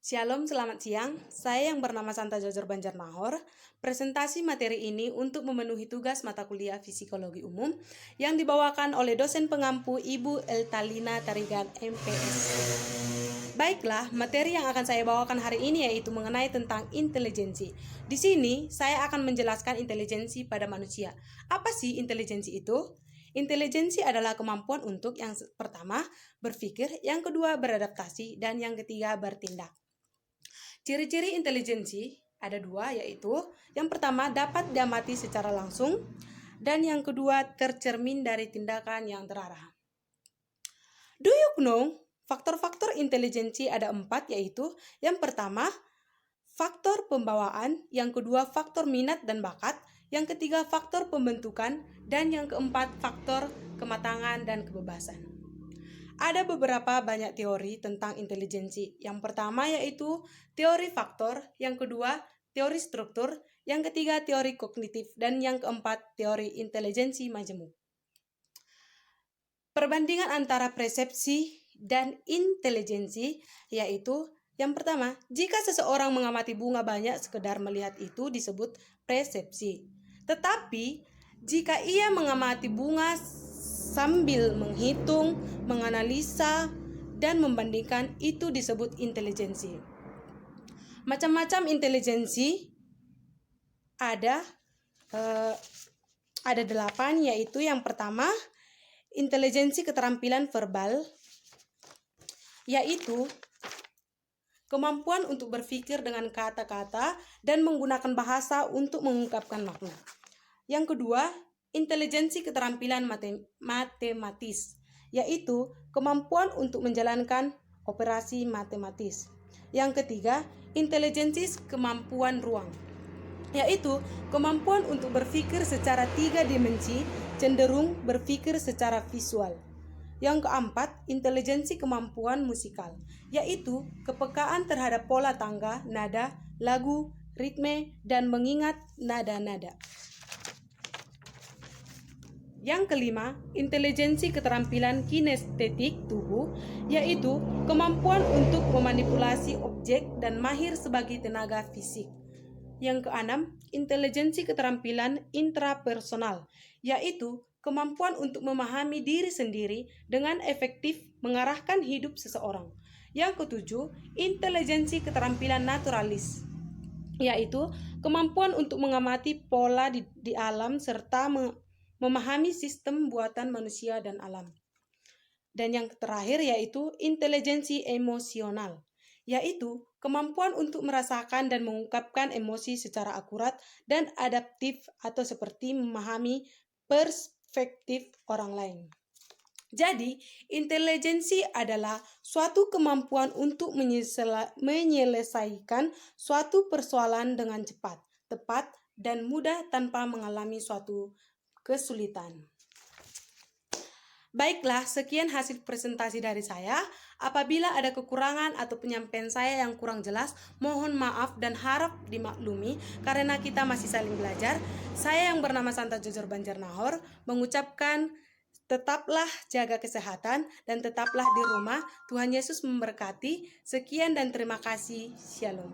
Shalom, selamat siang. Saya yang bernama Santa Jojor Banjarnahor. Presentasi materi ini untuk memenuhi tugas mata kuliah Psikologi Umum yang dibawakan oleh dosen pengampu Ibu Eltalina Tarigan, MPS. Baiklah, materi yang akan saya bawakan hari ini yaitu mengenai tentang intelijensi. Di sini saya akan menjelaskan intelijensi pada manusia. Apa sih intelijensi itu? Intelijensi adalah kemampuan untuk yang pertama berpikir, yang kedua beradaptasi, dan yang ketiga bertindak. Ciri-ciri intelijensi ada dua, yaitu yang pertama dapat diamati secara langsung dan yang kedua tercermin dari tindakan yang terarah. Do you know? Faktor-faktor intelijensi ada 4, yaitu yang pertama faktor pembawaan, yang kedua faktor minat dan bakat, yang ketiga faktor pembentukan, dan yang keempat faktor kematangan dan kebebasan. Ada beberapa banyak teori tentang intelijensi. Yang pertama yaitu teori faktor, yang kedua teori struktur, yang ketiga teori kognitif, dan yang keempat teori intelijensi majemuk. Perbandingan antara persepsi dan intelijensi yaitu yang pertama, jika seseorang mengamati bunga banyak sekedar melihat itu disebut persepsi. Tetapi jika ia mengamati bunga sambil menghitung, menganalisa, dan membandingkan itu disebut intelijensi. Macam-macam intelijensi ada 8, yaitu yang pertama intelijensi keterampilan verbal, yaitu kemampuan untuk berpikir dengan kata-kata dan menggunakan bahasa untuk mengungkapkan makna. Yang kedua, intelijensi keterampilan matematis, yaitu kemampuan untuk menjalankan operasi matematis. Yang ketiga, intelijensi kemampuan ruang, yaitu kemampuan untuk berpikir secara 3 dimensi, cenderung berpikir secara visual. Yang keempat, intelijensi kemampuan musikal, yaitu kepekaan terhadap pola tangga, nada, lagu, ritme, dan mengingat nada-nada. Yang kelima, intelijensi keterampilan kinestetik tubuh, yaitu kemampuan untuk memanipulasi objek dan mahir sebagai tenaga fisik. Yang keenam, intelijensi keterampilan intrapersonal, yaitu kemampuan untuk memahami diri sendiri dengan efektif mengarahkan hidup seseorang. Yang ketujuh, intelijensi keterampilan naturalis, yaitu kemampuan untuk mengamati pola di alam serta memahami sistem buatan manusia dan alam. Dan yang terakhir yaitu intelijensi emosional, yaitu kemampuan untuk merasakan dan mengungkapkan emosi secara akurat dan adaptif atau seperti memahami perspektif orang lain. Jadi, intelijensi adalah suatu kemampuan untuk menyelesaikan suatu persoalan dengan cepat, tepat, dan mudah tanpa mengalami suatu kesulitan. Baiklah, sekian hasil presentasi dari saya. Apabila ada kekurangan atau penyampaian saya yang kurang jelas, mohon maaf dan harap dimaklumi karena kita masih saling belajar. Saya yang bernama Santa Jojor Banjarnahor mengucapkan tetaplah jaga kesehatan dan tetaplah di rumah. Tuhan Yesus memberkati. Sekian dan terima kasih. Shalom.